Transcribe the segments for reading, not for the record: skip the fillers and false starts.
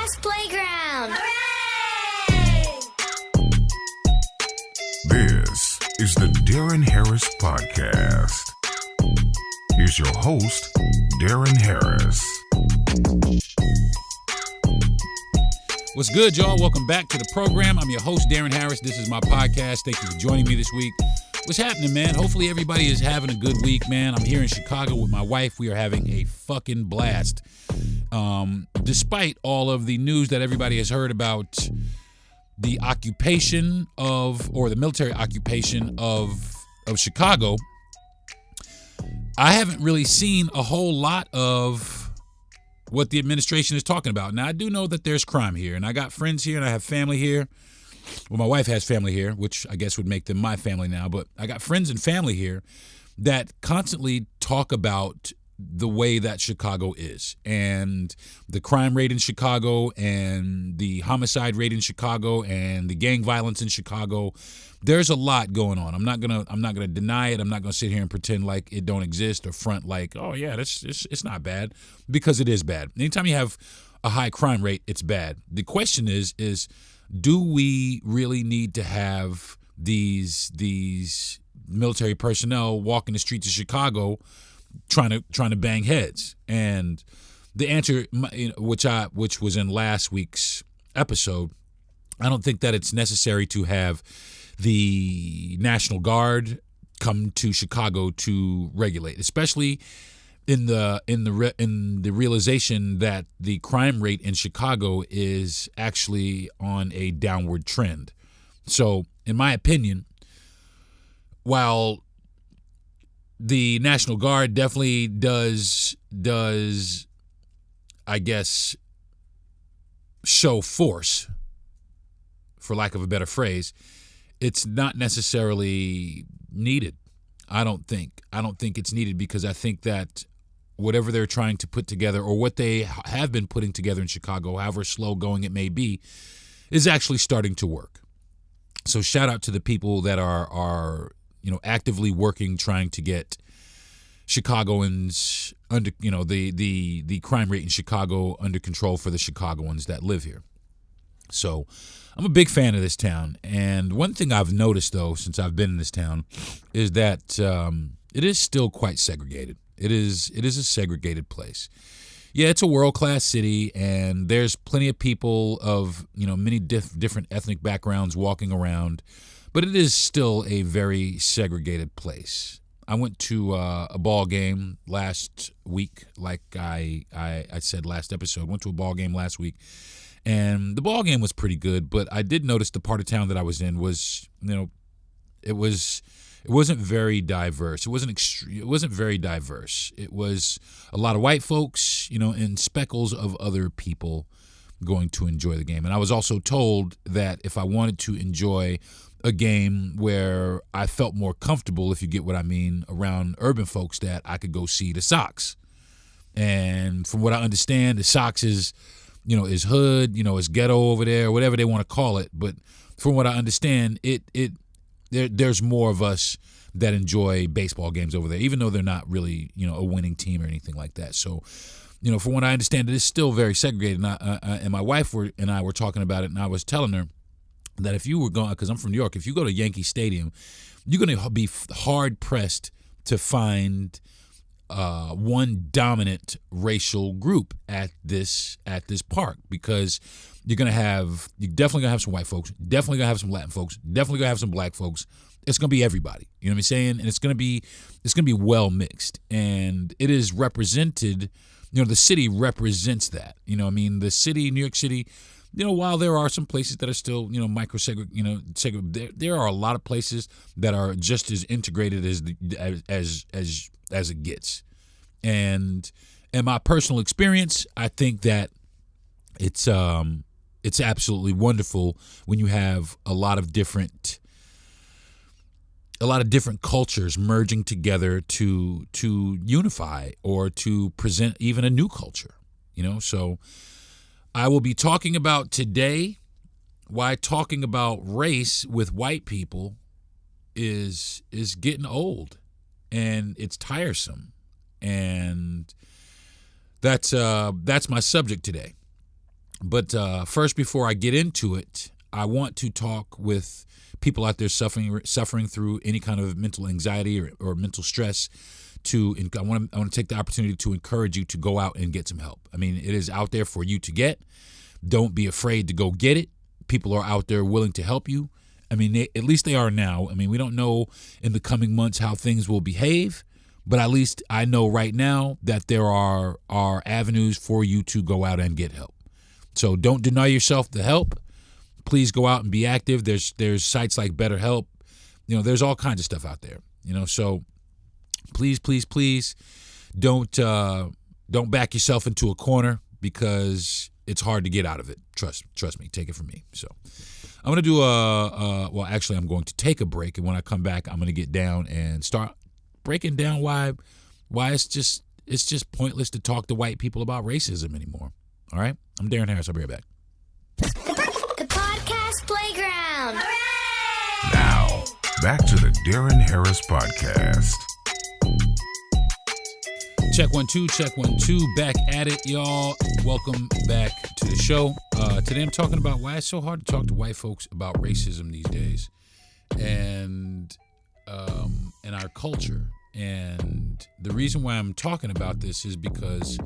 Podcast Playground. Hooray! This is the Deron Harris Podcast. Here's your host, Deron Harris. What's good, y'all? Welcome back to the program. I'm your host, Deron Harris. This is my podcast. Thank you for joining me this week. What's happening, man? Hopefully everybody is having a good week, man. I'm here in Chicago with my wife. We are having a fucking blast. Despite all of the news that everybody has heard about the occupation of, or the military occupation of Chicago, I haven't really seen a whole lot of what the administration is talking about. Now, I do know that there's crime here, and I got friends here, and I have family here. Well, my wife has family here, which I guess would make them my family now, but I got friends and family here that constantly talk about the way that Chicago is, and the crime rate in Chicago, and the homicide rate in Chicago, and the gang violence in Chicago. There's a lot going on. I'm not gonna deny it. I'm not gonna sit here and pretend like it don't exist or front like, oh yeah, it's not bad, because it is bad. Anytime you have a high crime rate, it's bad. The question is do we really need to have these military personnel walking the streets of Chicago trying to bang heads? And the answer, which was in last week's episode, I don't think that it's necessary to have the National Guard come to Chicago to regulate, especially in the realization that the crime rate in Chicago is actually on a downward trend. So, in my opinion, while the National Guard definitely does, I guess, show force, for lack of a better phrase, it's not necessarily needed. I don't think it's needed, because I think that whatever they're trying to put together, or what they have been putting together in Chicago, however slow going it may be, is actually starting to work. So shout out to the people that are actively working, trying to get Chicagoans under, the crime rate in Chicago under control for the Chicagoans that live here. So I'm a big fan of this town. And one thing I've noticed, though, since I've been in this town, is that it is still quite segregated. It is a segregated place. Yeah, it's a world-class city, and there's plenty of people of many different ethnic backgrounds walking around, but it is still a very segregated place. I went to a ball game last week, like I said last episode. Went to a ball game last week, and the ball game was pretty good. But I did notice the part of town that I was in was, it wasn't very diverse. It wasn't very diverse. It was a lot of white folks, and speckles of other people going to enjoy the game. And I was also told that if I wanted to enjoy a game where I felt more comfortable, if you get what I mean, around urban folks, that I could go see the Sox. And from what I understand, the Sox is hood, is ghetto over there, whatever they want to call it. But from what I understand, there's more of us that enjoy baseball games over there, even though they're not really, a winning team or anything like that. So, from what I understand, it is still very segregated. And my wife and I were talking about it, and I was telling her that if you were going, because I'm from New York, if you go to Yankee Stadium, you're going to be hard-pressed to find one dominant racial group at this park, because you're definitely gonna have some white folks, definitely gonna have some Latin folks, definitely gonna have some black folks. It's gonna be everybody. You know what I'm saying? And it's gonna be well mixed, and it is represented. The city represents that. The city, New York City. While there are some places that are still, there are a lot of places that are just as integrated as it gets. And in my personal experience, I think that it's absolutely wonderful when you have a lot of different cultures merging together to unify or to present even a new culture. So I will be talking about today why talking about race with white people is getting old, and it's tiresome, and that's my subject today. But first, before I get into it, I want to talk with people out there suffering through any kind of mental anxiety or mental stress. I want to take the opportunity to encourage you to go out and get some help. I mean, it is out there for you to get. Don't be afraid to go get it. People are out there willing to help you. I mean, at least they are now. I mean, we don't know in the coming months how things will behave, but at least I know right now that there are avenues for you to go out and get help. So don't deny yourself the help. Please go out and be active. There's sites like BetterHelp. There's all kinds of stuff out there. So please don't back yourself into a corner, because it's hard to get out of it. Trust me. Take it from me. So I'm going to do I'm going to take a break, and when I come back, I'm going to get down and start breaking down why it's just pointless to talk to white people about racism anymore. All right? I'm Deron Harris. I'll be right back. The podcast playground. Hooray! Now, back to the Deron Harris podcast. Check 1 2, check 1 2. Back at it, y'all. Welcome back to the show. Today I'm talking about why it's so hard to talk to white folks about racism these days, and in our culture. And the reason why I'm talking about this is because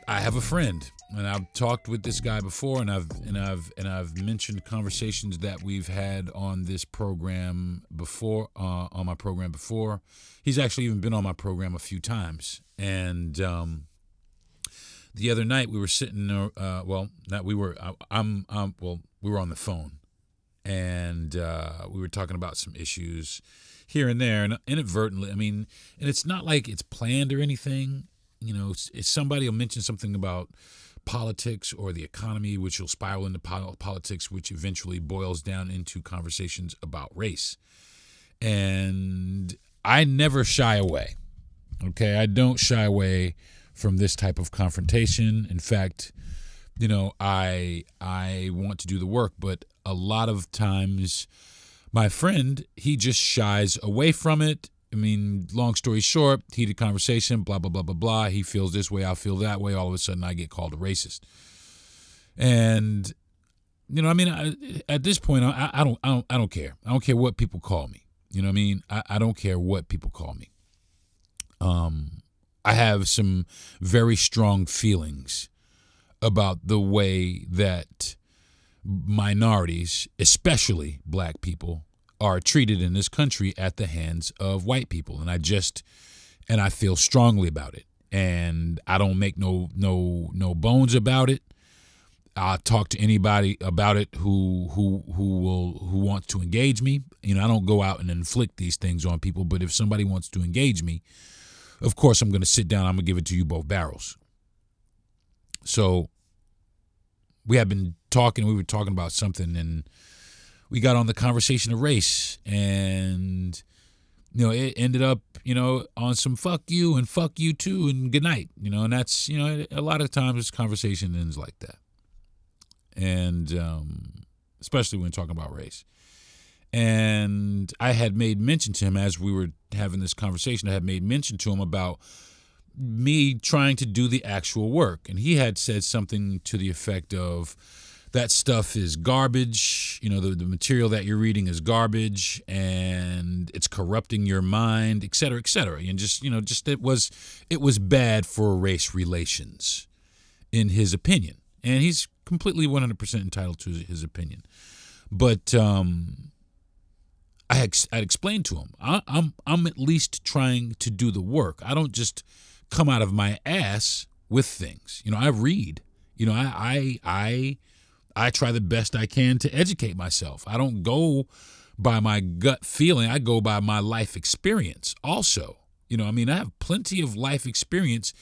I have a friend, and I've talked with this guy before, and I've mentioned conversations that we've had on this program before, on my program before. He's actually even been on my program a few times. And the other night we were sitting, we were on the phone, and we were talking about some issues here and there, and inadvertently. I mean, and it's not like it's planned or anything. If somebody will mention something about politics or the economy, which will spiral into politics, which eventually boils down into conversations about race. And I never shy away. Okay, I don't shy away from this type of confrontation. In fact, I want to do the work, but a lot of times my friend, he just shies away from it. I mean, long story short, heated conversation, blah, blah, blah, blah, blah. He feels this way, I feel that way. All of a sudden, I get called a racist. And, at this point, I don't care. I don't care what people call me. I don't care what people call me. I have some very strong feelings about the way that minorities, especially black people, are treated in this country at the hands of white people. And I feel strongly about it. And I don't make no bones about it. I'll talk to anybody about it who wants to engage me. I don't go out and inflict these things on people, but if somebody wants to engage me, of course I'm going to sit down. I'm going to give it to you both barrels. So we have been talking. We were talking about something, and we got on the conversation of race, and it ended up on some fuck you and fuck you too and good night. And that's a lot of times this conversation ends like that, and especially when talking about race. And I had made mention to him as we were having this conversation. I had made mention to him about me trying to do the actual work, and he had said something to the effect of, that stuff is garbage. The material that you're reading is garbage, and it's corrupting your mind, et cetera, et cetera. And it was bad for race relations, in his opinion. And he's completely 100% entitled to his opinion. But I'd explained to him, I'm at least trying to do the work. I don't just come out of my ass with things. I read. I try the best I can to educate myself. I don't go by my gut feeling. I go by my life experience also. I have plenty of life experience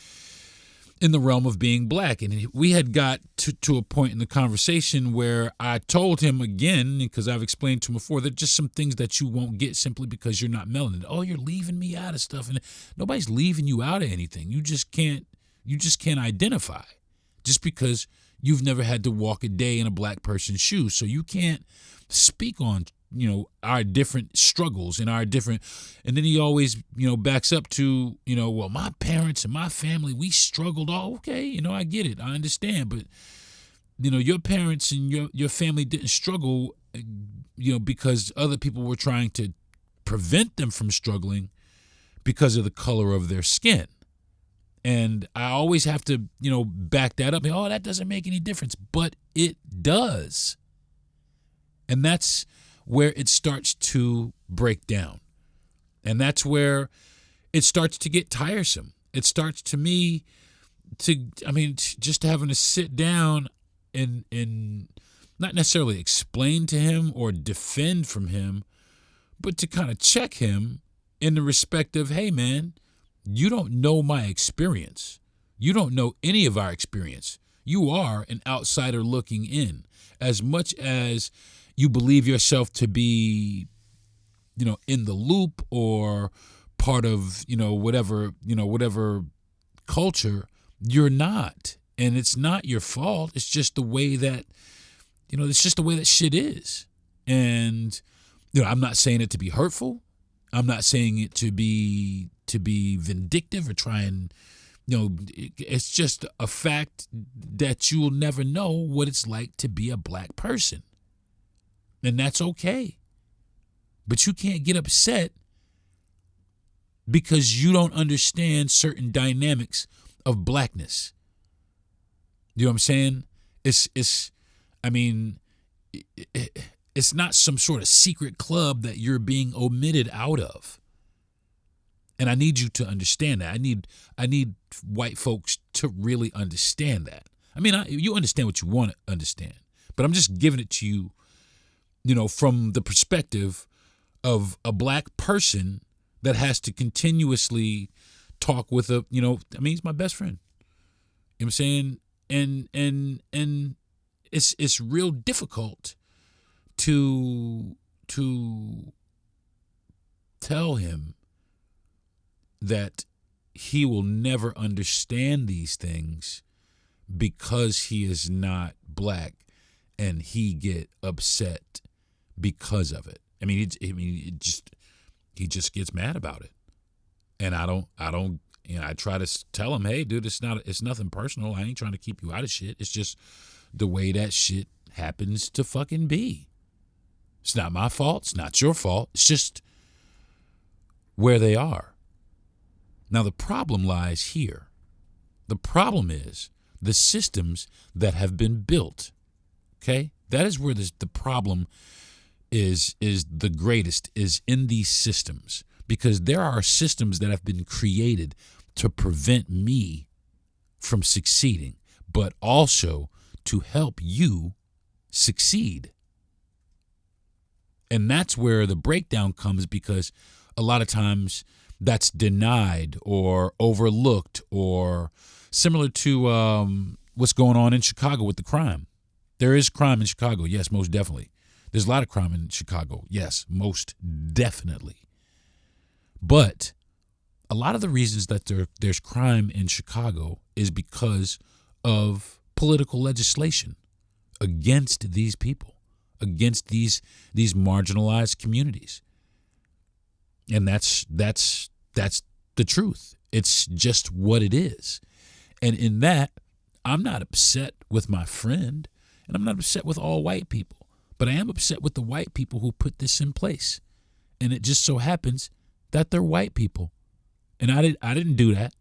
in the realm of being black. And we had got to a point in the conversation where I told him again, because I've explained to him before, that just some things that you won't get simply because you're not melanin. Oh, you're leaving me out of stuff. And nobody's leaving you out of anything. You just can't identify just because you've never had to walk a day in a black person's shoes. So you can't speak on, our different struggles and our different, and then he always, backs up to, well, my parents and my family, we struggled all, okay, I get it, I understand, but your parents and your family didn't struggle, because other people were trying to prevent them from struggling because of the color of their skin. And I always have to, back that up. Oh, that doesn't make any difference. But it does. And that's where it starts to break down. And that's where it starts to get tiresome. It starts just having to sit down and not necessarily explain to him or defend from him, but to kind of check him in the respect of, hey, man, you don't know my experience. You don't know any of our experience. You are an outsider looking in. As much as you believe yourself to be, in the loop or part of, whatever culture, you're not. And it's not your fault. It's just the way that, shit is. And, I'm not saying it to be hurtful. I'm not saying it to be vindictive or try and, it's just a fact that you'll never know what it's like to be a black person. And that's okay. But you can't get upset because you don't understand certain dynamics of blackness. You know what I'm saying? It's not some sort of secret club that you're being omitted out of. And I need you to understand that. I need white folks to really understand that. You understand what you want to understand, but I'm just giving it to you, from the perspective of a black person that has to continuously talk with he's my best friend. You know what I'm saying? And it's real difficult to tell him that he will never understand these things because he is not black, and he get upset because of it. He just gets mad about it. And I try to tell him, hey, dude, it's nothing personal. I ain't trying to keep you out of shit. It's just the way that shit happens to fucking be. It's not my fault. It's not your fault. It's just where they are. Now, the problem lies here. The problem is the systems that have been built. Okay? That is where the problem is the greatest, is in these systems. Because there are systems that have been created to prevent me from succeeding, but also to help you succeed. And that's where the breakdown comes, because a lot of times that's denied or overlooked, or similar to what's going on in Chicago with the crime. There is crime in Chicago, yes, most definitely. There's a lot of crime in Chicago, yes, most definitely. But a lot of the reasons that there's crime in Chicago is because of political legislation against these people, against these marginalized communities. And that's the truth. It's just what it is. And in that, I'm not upset with my friend, and I'm not upset with all white people, but I am upset with the white people who put this in place. And it just so happens that they're white people. And I didn't do that,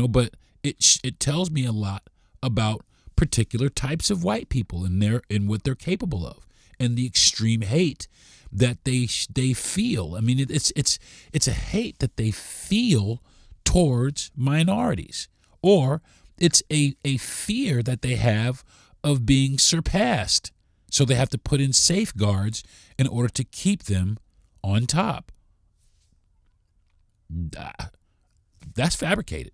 but it tells me a lot about particular types of white people and what they're capable of, and the extreme hate that they feel. It's a hate that they feel towards minorities, or it's a fear that they have of being surpassed. So they have to put in safeguards in order to keep them on top. That's fabricated.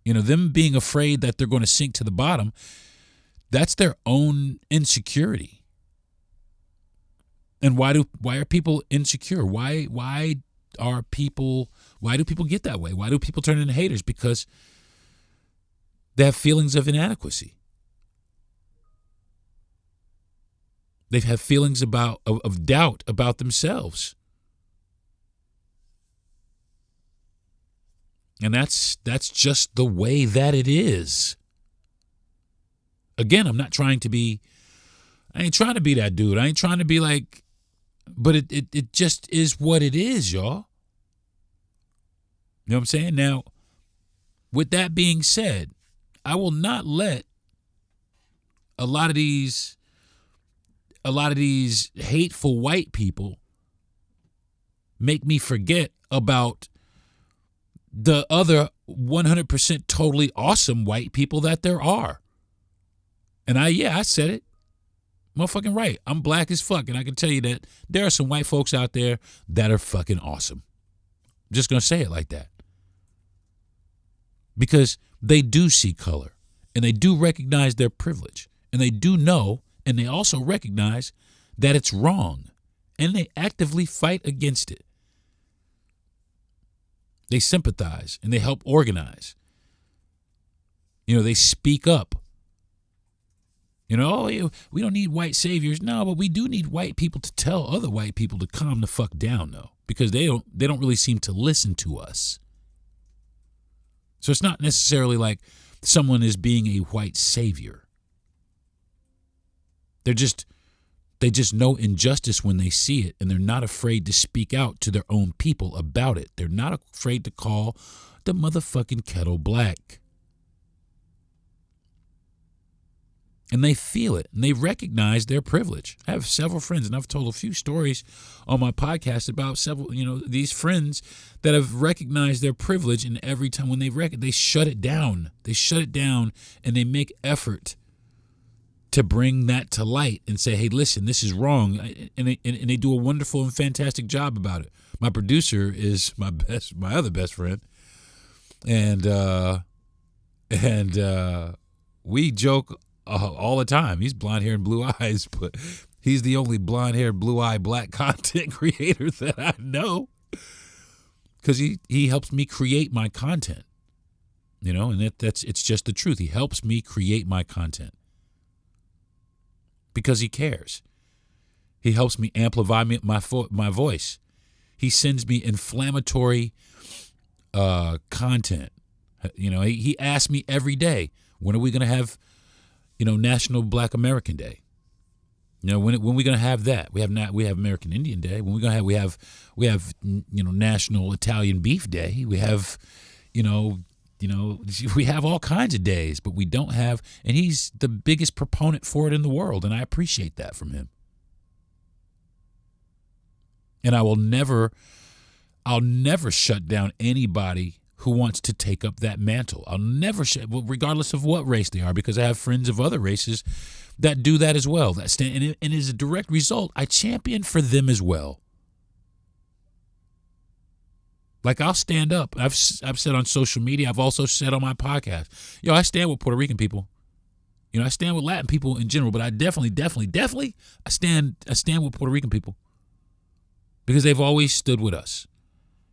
Them being afraid that they're going to sink to the bottom, that's their own insecurity. And why are people insecure? Why do people get that way? Why do people turn into haters? Because they have feelings of inadequacy. They have feelings of doubt about themselves. And that's just the way that it is. Again, I'm not trying to be, I ain't trying to be that dude. I ain't trying to be like, but it just is what it is, y'all. You know what I'm saying? Now, with that being said, I will not let a lot of these hateful white people make me forget about the other 100% totally awesome white people that there are. And I said it. Motherfucking right. I'm black as fuck, and I can tell you that there are some white folks out there that are fucking awesome. I'm just going to say it like that. Because they do see color, and they do recognize their privilege, and they do know, and they also recognize that it's wrong, and they actively fight against it. They sympathize, and they help organize. You know, they speak up. You know, oh, we don't need white saviors. No, but we do need white people to tell other white people to calm the fuck down, though, because they don't really seem to listen to us. So it's not necessarily like someone is being a white savior. They just know injustice when they see it, and they're not afraid to speak out to their own people about it. They're not afraid to call the motherfucking kettle black. And they feel it, and they recognize their privilege. I have several friends, and I've told a few stories on my podcast about several, these friends that have recognized their privilege, and every time when they shut it down. They shut it down, and they make effort to bring that to light and say, hey, listen, this is wrong. And they do a wonderful and fantastic job about it. My producer is my other best friend. And we joke all the time. He's blonde hair and blue eyes, but he's the only blonde hair, blue eye, black content creator that I know, because he helps me create my content, and it's just the truth. He helps me create my content because he cares. He helps me amplify my voice. He sends me inflammatory content. He asks me every day, when are we going to have National Black American Day? When we gonna have that? We have American Indian Day. When we gonna have we have National Italian Beef Day. We have we have all kinds of days, but we don't have. And he's the biggest proponent for it in the world, and I appreciate that from him. And I'll never shut down anybody who wants to take up that mantle. I'll never, regardless of what race they are, because I have friends of other races that do that as well. That stand, and as a direct result, I champion for them as well. Like, I'll stand up. I've said on social media. I've also said on my podcast. I stand with Puerto Rican people. I stand with Latin people in general, but I definitely, I stand with Puerto Rican people because they've always stood with us.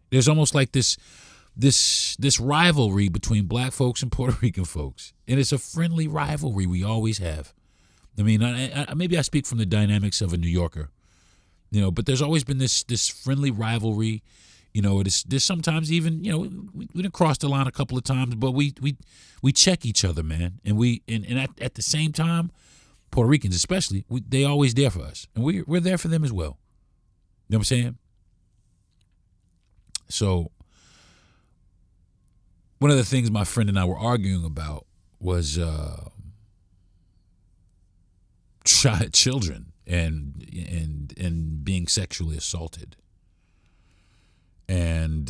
There's almost like this rivalry between black folks and Puerto Rican folks. And it's a friendly rivalry we always have. I mean, maybe I speak from the dynamics of a New Yorker, but there's always been this friendly rivalry. There's sometimes even, we done crossed the line a couple of times, but we check each other, man. And at the same time, Puerto Ricans especially, they always there for us. And we're there for them as well. You know what I'm saying? So one of the things my friend and I were arguing about was children and being sexually assaulted. And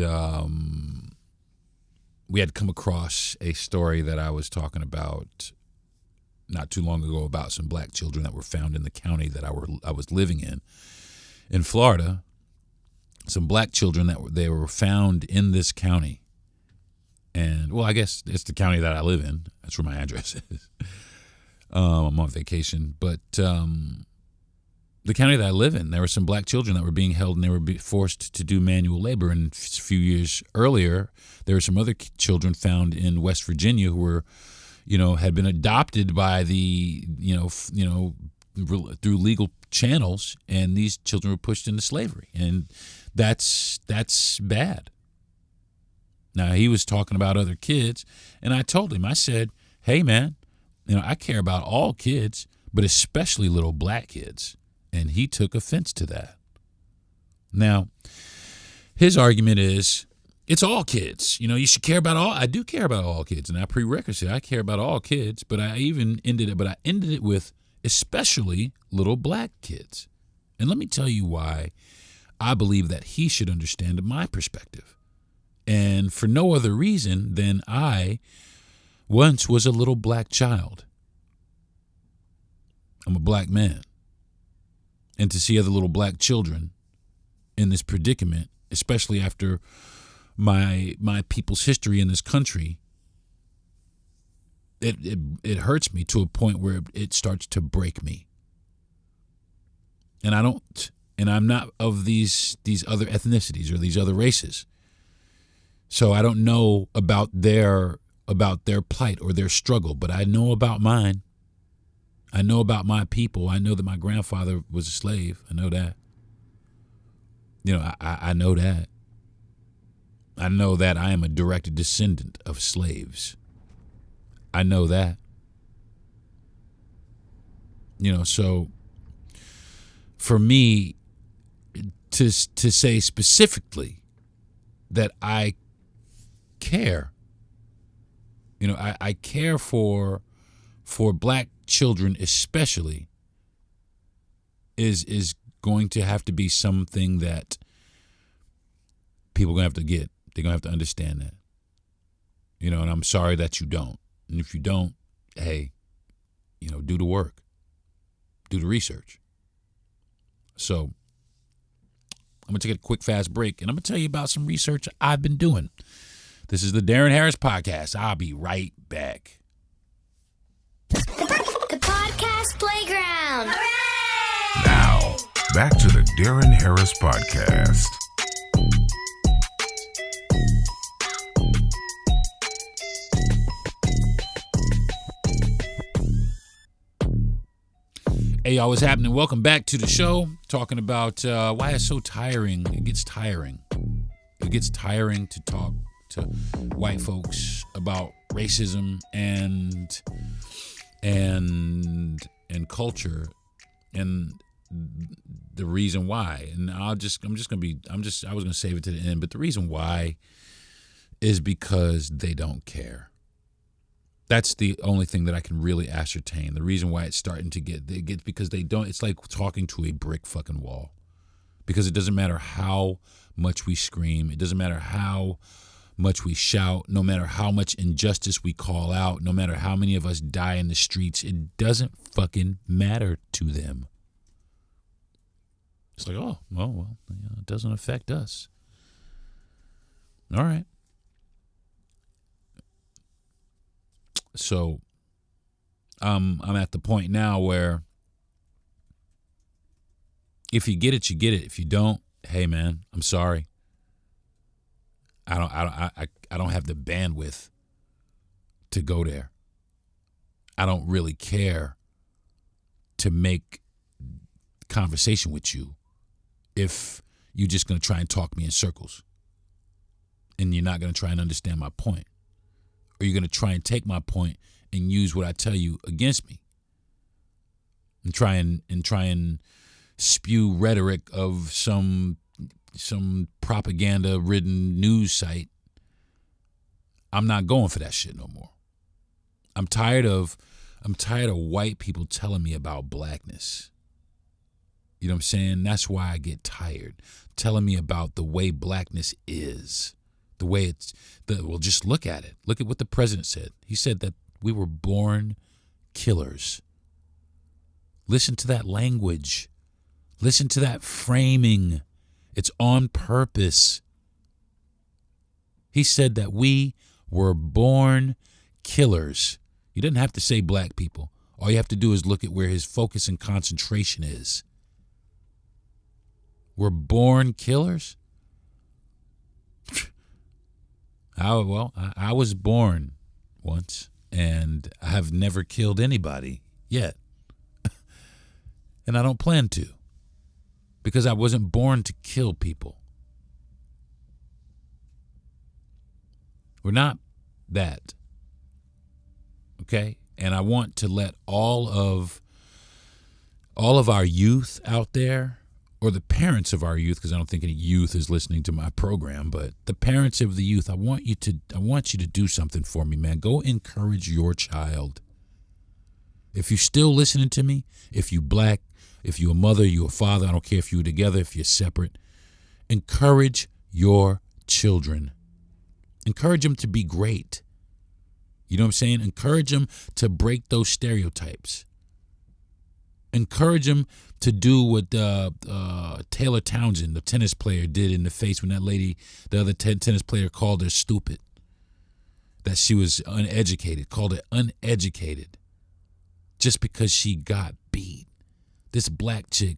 we had come across a story that I was talking about not too long ago about some black children that were found in the county that I was living in Florida. Some black children they were found in this county. And, well, I guess it's the county that I live in. That's where my address is. I'm on vacation. But the county that I live in, there were some black children that were being held, and they were forced to do manual labor. And a few years earlier, there were some other children found in West Virginia who were, had been adopted by the, through legal channels, and these children were pushed into slavery. And that's bad. Now, he was talking about other kids, and I told him, I said, hey, man, I care about all kids, but especially little black kids. And he took offense to that. Now, his argument is, it's all kids. You should care about all. I do care about all kids, and I prerequisite. I care about all kids, but I ended it with especially little black kids. And let me tell you why I believe that he should understand my perspective. And for no other reason than I once was a little black child. I'm a black man. And to see other little black children in this predicament, especially after my people's history in this country, it hurts me to a point where it starts to break me. And I'm not of these other ethnicities or these other races. So I don't know about their plight or their struggle, but I know about mine. I know about my people. I know that my grandfather was a slave. I know that. I know that. I know that I am a direct descendant of slaves. I know that. So for me to say specifically that I care, I care for black children especially is going to have to be something that people are going to have to get. They're going to have to understand that. And I'm sorry that you don't. And if you don't, hey, do the work. Do the research. So I'm going to take a quick, fast break, and I'm going to tell you about some research I've been doing. This is the Deron Harris Podcast. I'll be right back. The podcast playground. Hooray! Now, back to the Deron Harris Podcast. Hey, y'all, what's happening? Welcome back to the show. Talking about why it's so tiring. It gets tiring. It gets tiring to talk to white folks about racism and culture and the reason why. And I was gonna save it to the end, but the reason why is because they don't care. That's the only thing that I can really ascertain. The reason why it's starting to get because they don't. It's like talking to a brick fucking wall. Because it doesn't matter how much we scream. It doesn't matter how much we shout. No matter how much injustice we call out. No matter how many of us die in the streets. It doesn't fucking matter to them. It's like, oh, well, it doesn't affect us. All right. So I'm at the point now where if you get it, you get it. If you don't, hey man, I'm sorry. I don't have the bandwidth to go there. I don't really care to make conversation with you if you're just going to try and talk me in circles and you're not going to try and understand my point. Or you're going to try and take my point and use what I tell you against me, and try and spew rhetoric of some propaganda-ridden news site. I'm not going for that shit no more. I'm tired of white people telling me about blackness. You know what I'm saying? That's why I get tired. Telling me about the way blackness is. The way well, just look at it. Look at what the president said. He said that we were born killers. Listen to that language. Listen to that framing. It's on purpose. He said that we were born killers. He didn't have to say black people. All you have to do is look at where his focus and concentration is. We're born killers? I was born once, and I have never killed anybody yet. And I don't plan to, because I wasn't born to kill people. We're not that. Okay? And I want to let all of our youth out there, or the parents of our youth, because I don't think any youth is listening to my program, but the parents of the youth, I want you to do something for me, man. Go encourage your child. If you're still listening to me, if you black, if you're a mother, you're a father, I don't care if you're together, if you're separate, encourage your children. Encourage them to be great. You know what I'm saying? Encourage them to break those stereotypes. Encourage them to do what Taylor Townsend, the tennis player, did in the face when that lady, the other tennis player, called her stupid. That she was uneducated, called her uneducated. Just because she got beat. This black chick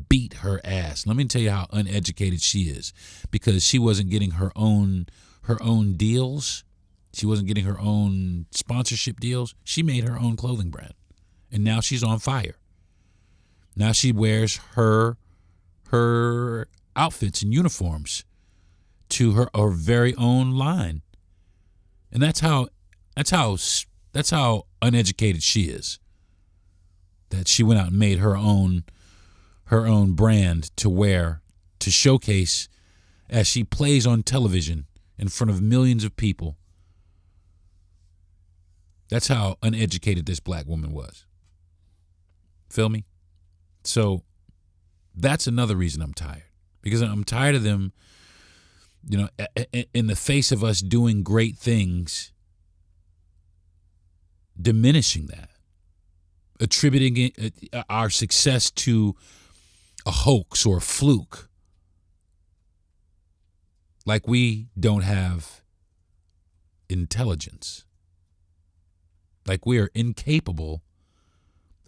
beat her ass. Let me tell you how uneducated she is. Because she wasn't getting her own deals. She wasn't getting her own sponsorship deals. She made her own clothing brand. And now she's on fire. Now she wears her outfits and uniforms to her very own line. And that's how uneducated she is. That she went out and made her own brand to wear, to showcase as she plays on television in front of millions of people. That's how uneducated this black woman was. Feel me? So that's another reason I'm tired. Because I'm tired of them, in the face of us doing great things, diminishing that. Attributing our success to a hoax or a fluke. Like we don't have intelligence. Like we are incapable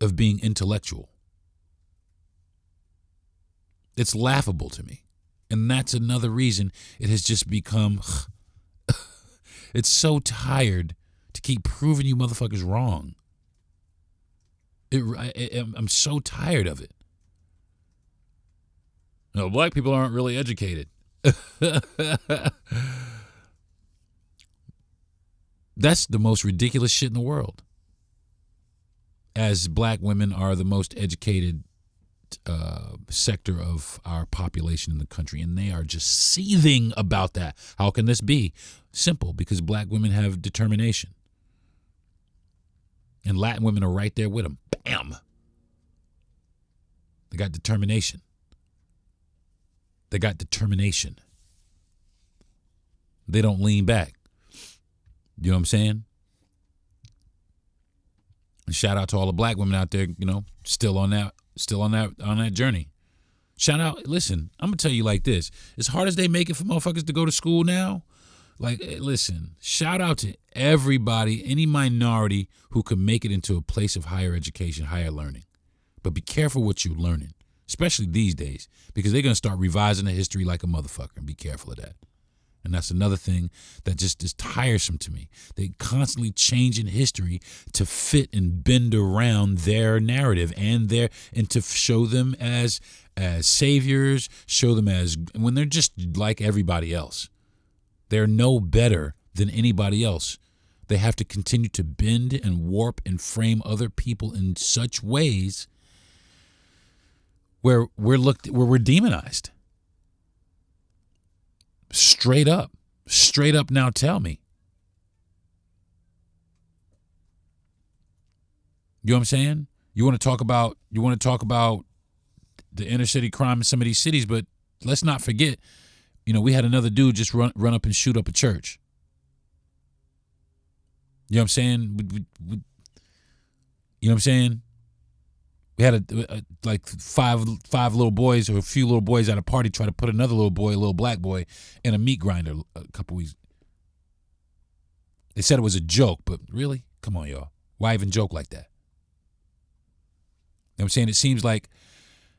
of being intellectual. It's laughable to me. And that's another reason it has just become, it's so tired to keep proving you motherfuckers wrong. I'm so tired of it. No, black people aren't really educated. That's the most ridiculous shit in the world. As black women are the most educated sector of our population in the country, and they are just seething about that. How can this be? Simple, because black women have determination. And Latin women are right there with them. Bam! They got determination. They got determination. They don't lean back. You know what I'm saying? And shout out to all the black women out there, still on that journey. Shout out, listen, I'm gonna tell you like this. As hard as they make it for motherfuckers to go to school now, listen, shout out to everybody, any minority who can make it into a place of higher education, higher learning. But be careful what you're learning, especially these days, because they're going to start revising the history like a motherfucker, and be careful of that. And that's another thing that just is tiresome to me. They constantly changing history to fit and bend around their narrative and to show them as saviors, show them as, when they're just like everybody else. They're no better than anybody else. They have to continue to bend and warp and frame other people in such ways where we're demonized. Straight up now tell me. You know what I'm saying? You want to talk about the inner city crime in some of these cities, but let's not forget, we had another dude just run up and shoot up a church. You know what I'm saying? You know what I'm saying? We had like five little boys, or a few little boys at a party, try to put another little boy, a little black boy, in a meat grinder a couple weeks. They said it was a joke, but really? Come on, y'all. Why even joke like that? You know what I'm saying? It seems like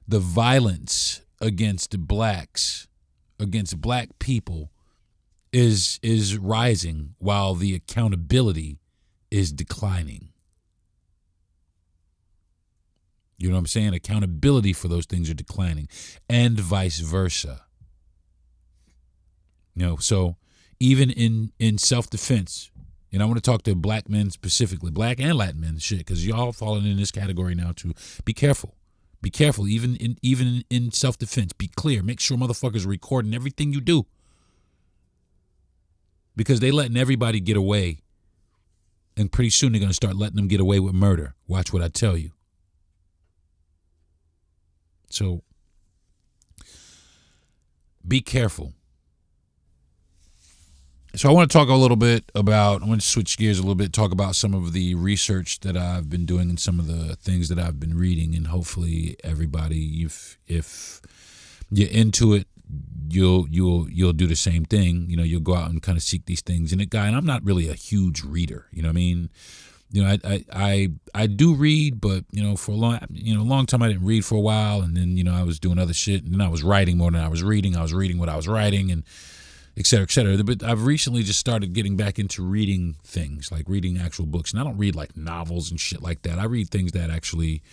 the violence against blacks, against black people, is rising while the accountability is declining. You know what I'm saying? Accountability for those things are declining, and vice versa. So even in self-defense, And I want to talk to black men specifically, black and Latin men, shit, because y'all falling in this category now too. Be careful. Be careful, even in self-defense. Be clear. Make sure motherfuckers are recording everything you do. Because they letting everybody get away. And pretty soon they're going to start letting them get away with murder. Watch what I tell you. So, be careful. So I want to talk a little bit about, I want to switch gears a little bit, talk about some of the research that I've been doing and some of the things that I've been reading, and hopefully everybody, if you're into it, you'll do the same thing. You know, you'll go out and kind of seek these things. And I'm not really a huge reader, you know what I mean? You know, I do read, but for a long time I didn't read for a while, and then I was doing other shit, and then I was writing more than I was reading. I was reading what I was writing, and et cetera, et cetera. But I've recently just started getting back into reading things, like reading actual books. And I don't read like novels and shit like that. I read things that actually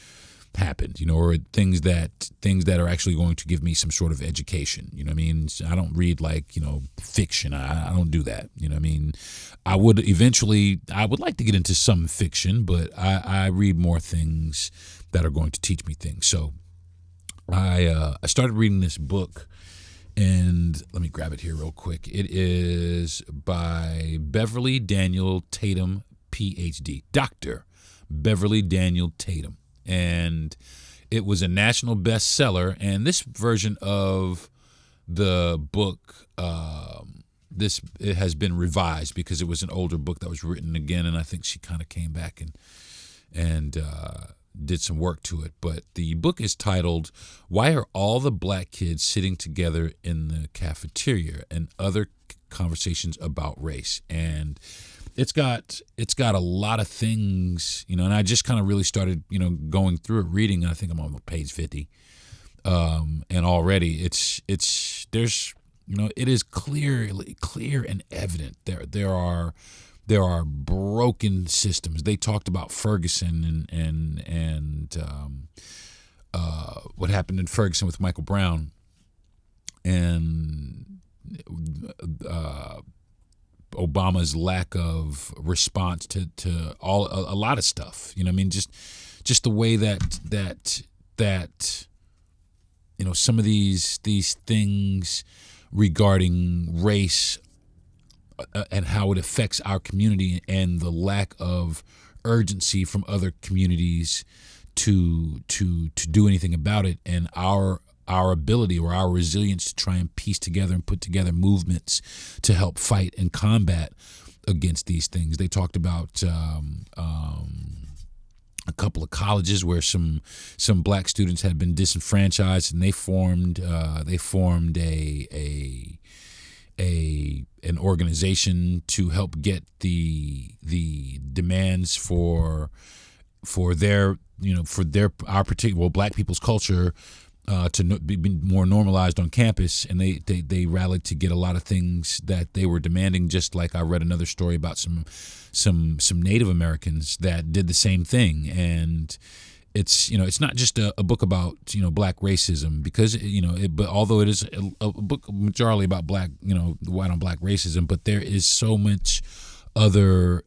happened, or things that are actually going to give me some sort of education. You know what I mean? I don't read like, fiction. I don't do that. You know what I mean? I would like to get into some fiction, but I read more things that are going to teach me things. So I started reading this book. And let me grab it here real quick. It is by Beverly Daniel Tatum, Ph.D. Dr. Beverly Daniel Tatum. And it was a national bestseller. And this version of the book, it has been revised because it was an older book that was written again. And I think she kind of came back and did some work to it. But the book is titled, "Why Are All the Black Kids Sitting Together in the Cafeteria and Other Conversations About Race?" And it's got a lot of things, and I just kind of really started, going through it, reading. I think I'm on page 50. And already there's it is clear and evident there are broken systems. They talked about Ferguson and what happened in Ferguson with Michael Brown, and Obama's lack of response to a lot of stuff. You know what I mean? Just the way that some of these things regarding race and how it affects our community, and the lack of urgency from other communities to do anything about it, and our ability or our resilience to try and piece together and put together movements to help fight and combat against these things. They talked about a couple of colleges where some black students had been disenfranchised, and they formed an organization to help get the demands for our particular black people's culture to be more normalized on campus, and they rallied to get a lot of things that they were demanding. Just like I read another story about some Native Americans that did the same thing. And it's not just a book about black racism, because but although it is a book majorly about black white on black racism, but there is so many other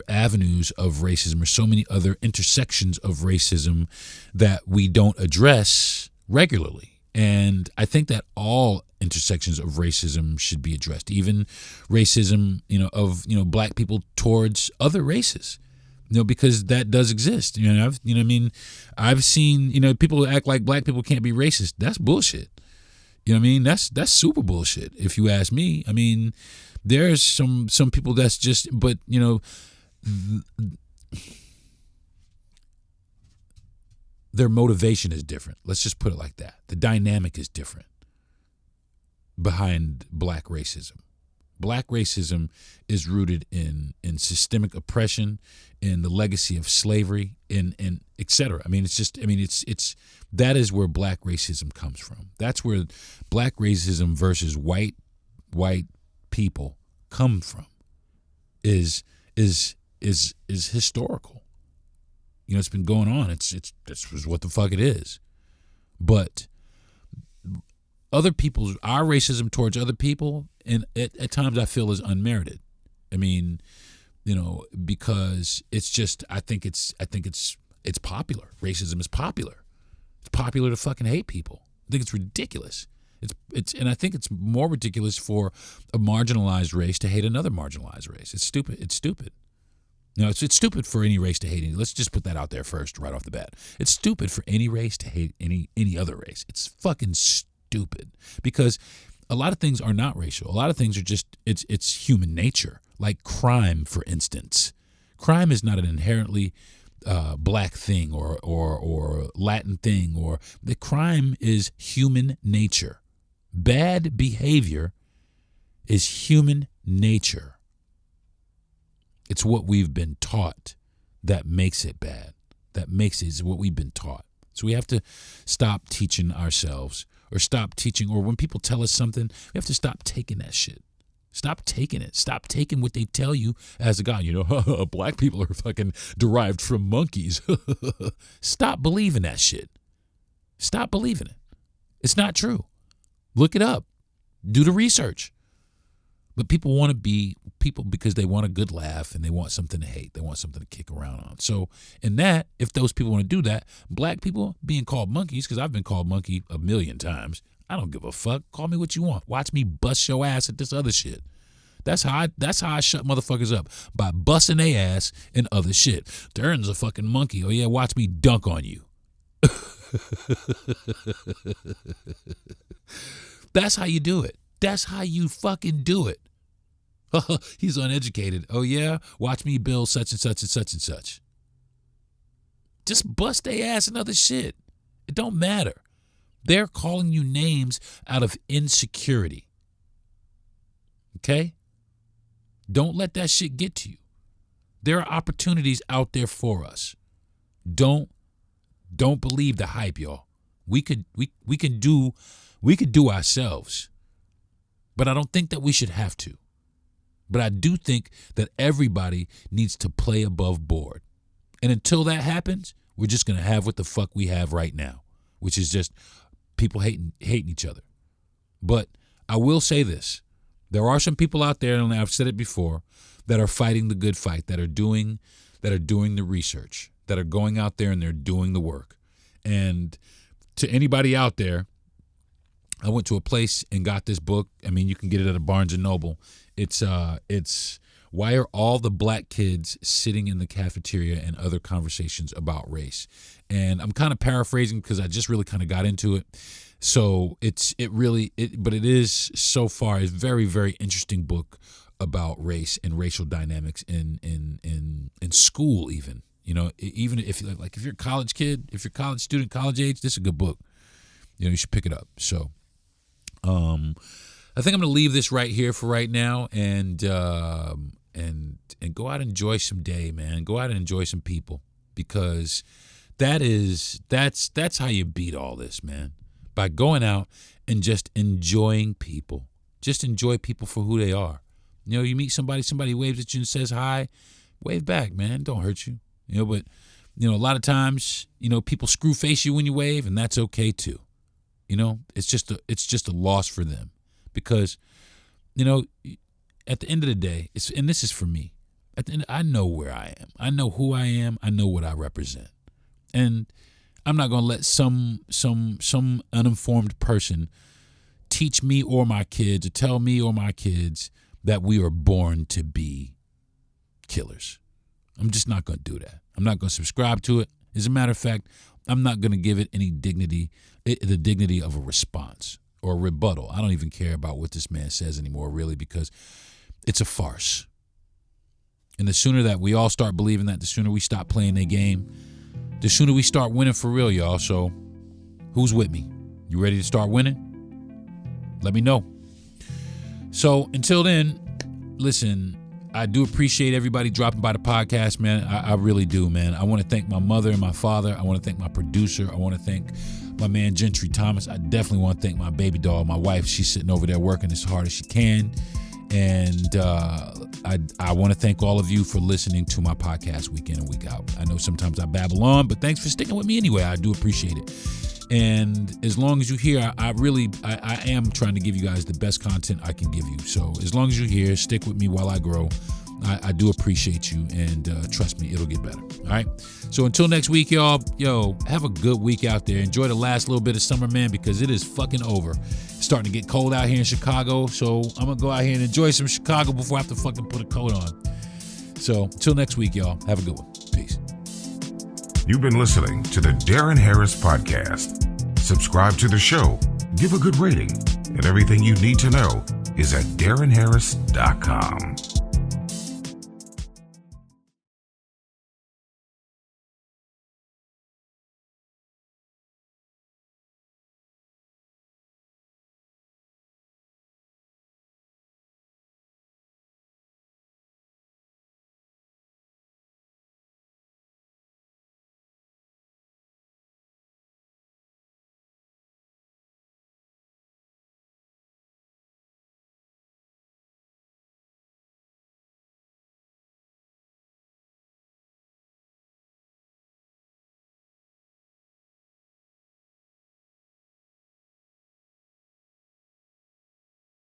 avenues of racism, or so many other intersections of racism that we don't address regularly. And I think that all intersections of racism should be addressed, even racism of black people towards other races. Because that does exist. I've seen, people act like black people can't be racist. That's bullshit. That's super bullshit, if you ask me. I mean, there's some people that's just, but their motivation is different. Let's just put it like that. The dynamic is different behind black racism. Black racism is rooted in systemic oppression, in the legacy of slavery, in et cetera. It's that is where black racism comes from. That's where black racism versus white people come from. Is historical. It's been going on. This is what the fuck it is. But our racism towards other people, and at times I feel, is unmerited. I mean, because it's just, I think it's popular. Racism is popular. It's popular to fucking hate people. I think it's ridiculous. And I think it's more ridiculous for a marginalized race to hate another marginalized race. It's stupid. It's stupid. It's stupid for any race to hate any. Let's just put that out there first, right off the bat. It's stupid for any race to hate any other race. It's fucking stupid, because a lot of things are not racial. A lot of things are just it's human nature. Like crime, for instance. Crime is not an inherently black thing or Latin thing. Or the crime is human nature. Bad behavior is human nature. It's what we've been taught that makes it bad. That makes it what we've been taught. So we have to stop teaching ourselves, or stop teaching, or when people tell us something, we have to stop taking that shit. Stop taking it. Stop taking what they tell you as a guy. Black people are fucking derived from monkeys. Stop believing that shit. Stop believing it. It's not true. Look it up. Do the research. But people want to be people because they want a good laugh and they want something to hate. They want something to kick around on. So in that, if those people want to do that, black people being called monkeys, because I've been called monkey a million times, I don't give a fuck. Call me what you want. Watch me bust your ass at this other shit. That's how I shut motherfuckers up, by busting their ass and other shit. Deron's a fucking monkey. Oh yeah, watch me dunk on you. That's how you do it. That's how you fucking do it. He's uneducated. Oh yeah, watch me build such and such and such and such. Just bust their ass and other shit. It don't matter. They're calling you names out of insecurity. Okay? Don't let that shit get to you. There are opportunities out there for us. Don't believe the hype, y'all. We could do ourselves. But I don't think that we should have to. But I do think that everybody needs to play above board. And until that happens, we're just going to have what the fuck we have right now, which is just people hating each other. But I will say this. There are some people out there, and I've said it before, that are fighting the good fight, that are doing the research, that are going out there and they're doing the work. And to anybody out there, I went to a place and got this book. I mean, you can get it at a Barnes & Noble. It's Why Are All the Black Kids Sitting in the Cafeteria and Other Conversations About Race. And I'm kind of paraphrasing because I just really kind of got into it. So but it is so far a very, very interesting book about race and racial dynamics in school even. Even if you're a college kid, if you're a college student, college age, this is a good book. You should pick it up. So I think I'm going to leave this right here for right now and go out and enjoy some day, man. Go out and enjoy some people, because that's how you beat all this, man. By going out and just enjoying people. Just enjoy people for who they are. You meet somebody waves at you and says hi, wave back, man. Don't hurt you. But a lot of times, people screw face you when you wave, and that's okay too. It's just a loss for them, because at the end of the day, and this is for me. At the end, I know where I am. I know who I am. I know what I represent, and I'm not gonna let some uninformed person teach me or my kids, or tell me or my kids that we are born to be killers. I'm just not gonna do that. I'm not gonna subscribe to it. As a matter of fact, I'm not gonna give it any dignity, the dignity of a response or a rebuttal. I don't even care about what this man says anymore, really, because it's a farce. And the sooner that we all start believing that, the sooner we stop playing their game, the sooner we start winning for real, y'all. So who's with me? You ready to start winning? Let me know. So until then, listen, I do appreciate everybody dropping by the podcast, man. I really do, man. I want to thank my mother and my father. I want to thank my producer. I want to thank my man, Gentry Thomas. I definitely want to thank my baby doll, my wife. She's sitting over there working as hard as she can. And I want to thank all of you for listening to my podcast week in and week out. I know sometimes I babble on, but thanks for sticking with me anyway. I do appreciate it. And as long as you're here, I am trying to give you guys the best content I can give you. So as long as you're here, stick with me while I grow. I do appreciate you, and trust me, it'll get better. All right. So until next week, y'all, have a good week out there. Enjoy the last little bit of summer, man, because it is fucking over. It's starting to get cold out here in Chicago, so I'm gonna go out here and enjoy some Chicago before I have to fucking put a coat on. So until next week, y'all, have a good one. Peace. You've been listening to the Deron Harris Podcast. Subscribe to the show, give a good rating, and everything you need to know is at DeronHarris.com.